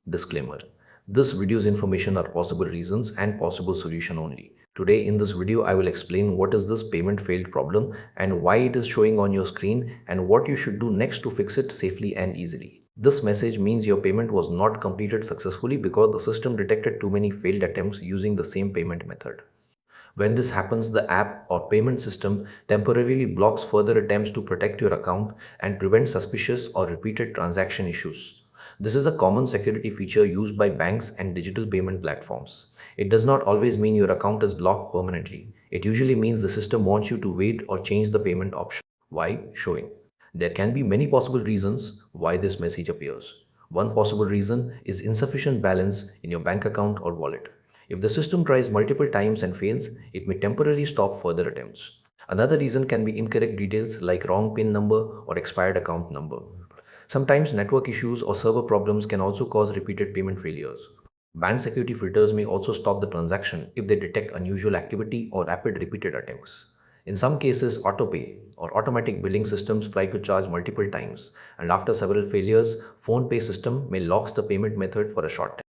Disclaimer. This video's information are possible reasons and possible solution only. Today in this video I will explain what is this payment failed problem and why it is showing on your screen and what you should do next to fix it safely and easily. This message means your payment was not completed successfully because the system detected too many failed attempts using the same payment method. When this happens, the app or payment system temporarily blocks further attempts to protect your account and prevent suspicious or repeated transaction issues. This is a common security feature used by banks and digital payment platforms. It does not always mean your account is blocked permanently. It usually means the system wants you to wait or change the payment option. Why? Showing. There can be many possible reasons why this message appears. One possible reason is insufficient balance in your bank account or wallet. If the system tries multiple times and fails, it may temporarily stop further attempts. Another reason can be incorrect details like wrong PIN number or expired account number. Sometimes network issues or server problems can also cause repeated payment failures. Bank security filters may also stop the transaction if they detect unusual activity or rapid repeated attempts. In some cases, autopay or automatic billing systems try to charge multiple times, and after several failures, Phonepe system may lock the payment method for a short time.